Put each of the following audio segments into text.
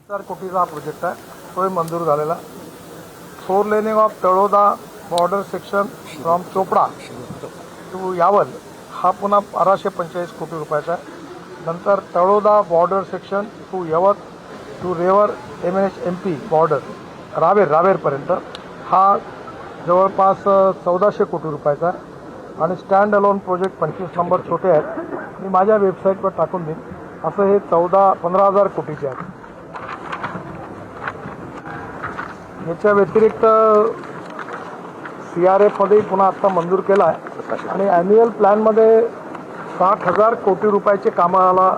4 कोटीचा हा प्रोजेक्ट आहे, तोही मंजूर झालेला. 4 laning of Taloda border section from Chopda to Yawal हा पुन्हा 1245 कोटी रुपयाचा आहे. नंतर Taloda border section to Yavat to Raver MNH-MP border रावेरपर्यंत हा जवळपास 1400 कोटी रुपयाचा आहे. आणि स्टँड अलोन प्रोजेक्ट 25 नंबर छोटे आहेत, मी माझ्या वेबसाईटवर टाकून देईन. असं हे 15,000 कोटीचे आहेत. याच्या व्यतिरिक्त CRFमध्ये पुन्हा आत्ता मंजूर केला आहे आणि ॲन्युअल प्लॅनमध्ये 60,000 कोटी रुपयाचे कामाला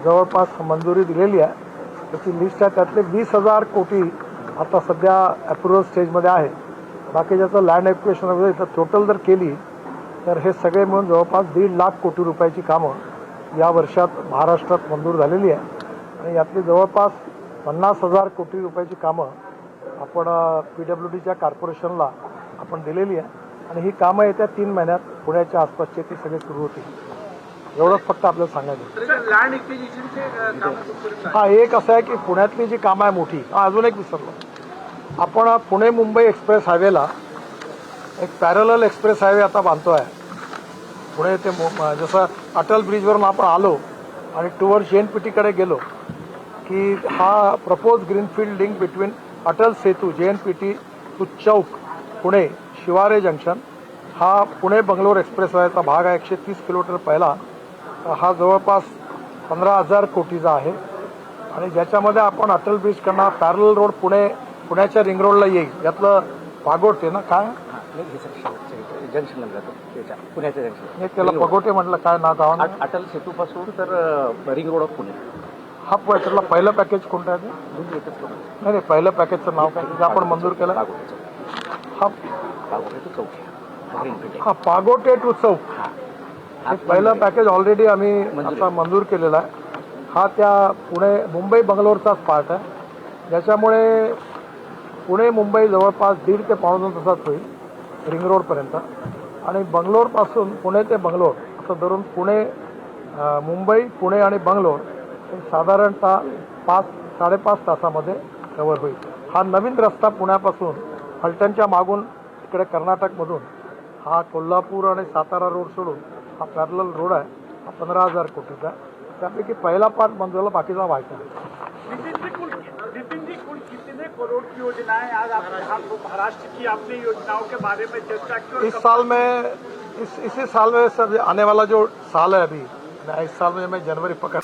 जवळपास मंजुरी दिलेली आहे. त्याची लिस्ट आहे. त्यातले 20,000 कोटी आता सध्या अप्रुव्हल स्टेजमध्ये आहे. बाकी ज्याचं लँड ॲक्विजिशन वगैरे तर टोटल जर केली तर हे सगळे मिळून जवळपास 1.5 लाख कोटी रुपयाची कामं या वर्षात महाराष्ट्रात मंजूर झालेली आहे. आणि यातली जवळपास 50,000 कोटी रुपयाची कामं आपण PWDच्या कॉर्पोरेशनला आपण दिलेली आहे. आणि ही कामं येत्या 3 महिन्यात पुण्याच्या आसपासचे ती सगळे सुरू होतील. एवढंच फक्त आपल्याला सांगायचं. लँड एक्विजिशनचे हा एक असं आहे की पुण्यातली जी कामं आहे मोठी, अजून एक विसरलो, आपण पुणे मुंबई एक्सप्रेस हायवेला एक पॅरलल एक्सप्रेस हायवे आता बांधतो आहे. पुणे ते जसं अटल ब्रिजवरून आपण आलो आणि टुवर्ड JNPTकडे गेलो की हा propose greenfield link between Atal Setu JNPT to Chowk Pune Shivare junction हा पुणे बंगलोर एक्सप्रेसवेचा भाग आहे. 130 किलोमीटर पहिला हा जवळपास 15,000 कोटीचा आहे. आणि ज्याच्यामध्ये आपण अटल ब्रिज करणार पॅरलल रोड पुण्याच्या रिंग रोडला येईल. यातलं पागोटे ना काय जंक्शनला जातो पुण्याच्या जंक्शन हे त्याला पगोटे म्हटलं काय ना गाव अटल सेतूपासून तर रिंग रोड ऑफ पुणे. हा त्यातलं पहिलं पॅकेज कोणतं आहे ते? नाही पहिलं पॅकेजचं नाव काय जे आपण मंजूर केलं? हा पागोटे टू चौक हे पहिलं पॅकेज ऑलरेडी आम्ही आता मंजूर केलेलं आहे. हा त्या मुंबई बंगलोरचाच पार्ट आहे. ज्याच्यामुळे पुणे मुंबई जवळपास 1.5 ते 2 तासात होईल रिंग रोडपर्यंत. आणि बंगलोरपासून पुणे ते बंगलोर असं धरून मुंबई पुणे आणि बंगलोर हे साधारणतः 5-5.5 तासामध्ये कव्हर होईल. हा नवीन रस्ता पुण्यापासून फलटणच्या मागून इकडे कर्नाटकमधून हा कोल्हापूर आणि सातारा रोड सोडून हा पॅरलल रोड आहे. हा 15,000 कोटीचा. त्यापैकी पहिला पार्ट मंजूरला, बाकीचा व्हायचा आहे. नितिन जी कुल कितने करोड़ की योजना है? आज आप महाराष्ट्र की अपनी योजनाओं के बारे में चर्चा की. इसी साल में सब आने वाला जो साल है अभी, इस साल में मैं जनवरी पकड़